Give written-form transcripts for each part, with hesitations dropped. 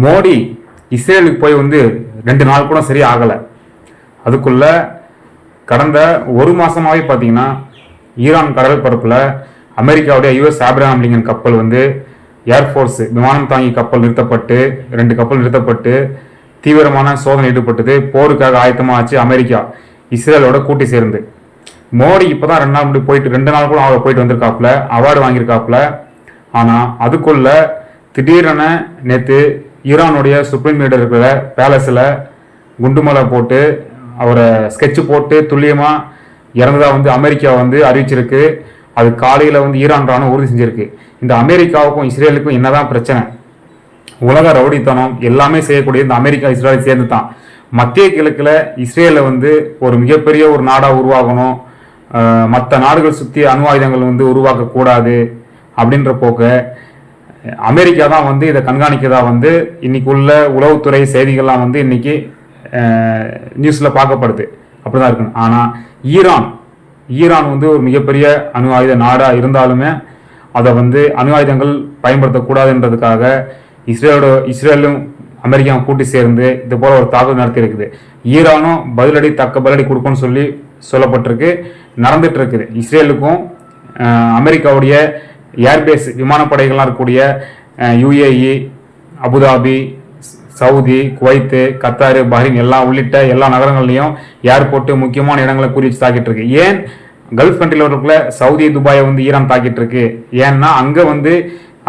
மோடி இஸ்ரேலுக்கு போய் 2 நாள் கூட சரி ஆகலை. அதுக்குள்ள கடந்த ஒரு மாசமாவே பார்த்தீங்கன்னா ஈரான் கடல் பரப்பில் அமெரிக்காவுடைய யுஎஸ் ஆப்ரஹாம் லிங்கன் கப்பல் ஏர்ஃபோர்ஸ் விமானம் தாங்கி கப்பல் நிறுத்தப்பட்டு 2 கப்பல் நிறுத்தப்பட்டு தீவிரமான சோதனை ஈடுபட்டது. போருக்காக ஆயத்தமாச்சு அமெரிக்கா இஸ்ரேலோட கூட்டி சேர்ந்து. மோடி இப்போதான் 2 நாள் முன்னாடி போயிட்டு 2 நாள் கூட அவங்க போயிட்டு வந்திருக்காப்புல, அவார்டு வாங்கியிருக்காப்புல. ஆனால் அதுக்குள்ள திடீரென நேற்று ஈரானுடைய சுப்ரீம் லீடர் இருக்கிற பேலஸில் குண்டுமலை போட்டு அவரை ஸ்கெட்சு போட்டு துல்லியமாக இறந்ததாக அமெரிக்கா அறிவிச்சிருக்கு. அது காலையில் ஈரான் ராணுவம் உறுதி செஞ்சிருக்கு. இந்த அமெரிக்காவுக்கும் இஸ்ரேலுக்கும் என்னதான் பிரச்சனை? உலக ரவுடித்தனம் எல்லாமே செய்யக்கூடிய இந்த அமெரிக்கா இஸ்ரேலை சேர்ந்து தான். மத்திய கிழக்கில் இஸ்ரேலை ஒரு மிகப்பெரிய ஒரு நாடாக உருவாகணும், மற்ற நாடுகள் சுற்றி அணு ஆயுதங்கள் உருவாக்கக்கூடாது அப்படின்ற போக்க அமெரிக்கா தான் இதை கண்காணிக்கதா இன்னைக்கு உள்ள உளவுத்துறை செய்திகள்லாம் இன்னைக்கு நியூஸில் பார்க்கப்படுது. அப்படிதான் இருக்கணும். ஆனால் ஈரான் ஒரு மிகப்பெரிய அணு ஆயுத நாடாக இருந்தாலுமே அதை அணு ஆயுதங்கள் பயன்படுத்தக்கூடாதுன்றதுக்காக இஸ்ரேலும் அமெரிக்காவும் கூட்டி சேர்ந்து இது போல ஒரு தாக்குதல் நடத்தி இருக்குது. ஈரானும் தக்க பதிலடி கொடுக்கும்னு சொல்லப்பட்டிருக்கு, நடந்துட்டு இருக்குது. இஸ்ரேலுக்கும் அமெரிக்காவுடைய ஏர்பேஸ் விமானப்படைகள்லாம் இருக்கக்கூடிய UAE, Abu Dhabi, Saudi, Kuwait, Qatar, Bahrain எல்லாம் உள்ளிட்ட எல்லா நகரங்கள்லையும் ஏர்போர்ட்டு முக்கியமான இடங்களை குறித்து தாக்கிட்டு இருக்கு. ஏன் கல்ஃப் கண்ட்ரியில் இருக்கிற சவுதி, துபாயை ஈரான் தாக்கிட்டு இருக்கு? ஏன்னா அங்கே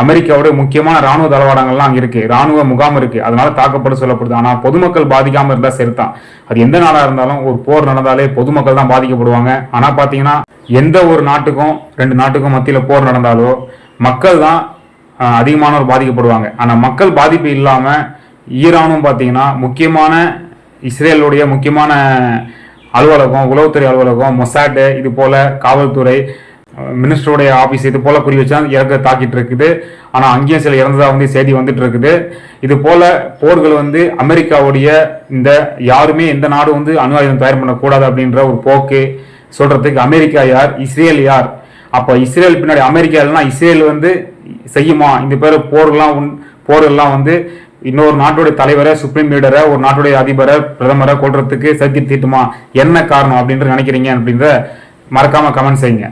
அமெரிக்காவோட முக்கியமான ராணுவ தளவாடங்கள்லாம் அங்கே இருக்கு, ராணுவ முகாம் இருக்கு, அதனால தாக்கப்பட சொல்லப்படுது. ஆனால் பொதுமக்கள் பாதிக்காம இருந்தால் சரிதான். அது எந்த நாடாக இருந்தாலும் ஒரு போர் நடந்தாலே பொதுமக்கள் தான் பாதிக்கப்படுவாங்க. ஆனால் பார்த்தீங்கன்னா எந்த ஒரு நாட்டுக்கும் 2 நாட்டுக்கும் மத்தியில் போர் நடந்தாலோ மக்கள் தான் அதிகமானவர் பாதிக்கப்படுவாங்க. ஆனால் மக்கள் பாதிப்பு இல்லாமல் ஈரானும் பார்த்தீங்கன்னா முக்கியமான இஸ்ரேலுடைய முக்கியமான அலுவலகம், உளவுத்துறை அலுவலகம், மொசாட், இது போல காவல்துறை, மினிஸ்டருடைய ஆபீஸ், இது போல குறி வச்சா இறக்க தாக்கிட்டு இருக்குது. ஆனால் அங்கேயும் சில இறந்ததா செய்தி வந்துட்டு இருக்குது. இது போல போர்கள் அமெரிக்காவுடைய இந்த யாருமே எந்த நாடு அணு ஆயுதம் தயார் பண்ணக்கூடாது அப்படின்ற ஒரு போக்கு சொல்றதுக்கு அமெரிக்கா யார், இஸ்ரேல் யார்? அப்போ இஸ்ரேல் பின்னாடி அமெரிக்கா இல்லைன்னா இஸ்ரேல் செய்யுமா? இந்த பேர் போர்கள்லாம் இன்னொரு நாட்டுடைய தலைவரை, சுப்ரீம் லீடரை, ஒரு நாட்டுடைய அதிபரை, பிரதமரை கொள்றதுக்கு சதி தீட்டுமா? என்ன காரணம் அப்படின்ற நினைக்கிறீங்க அப்படின்ற மறக்காம கமெண்ட் செய்யுங்க.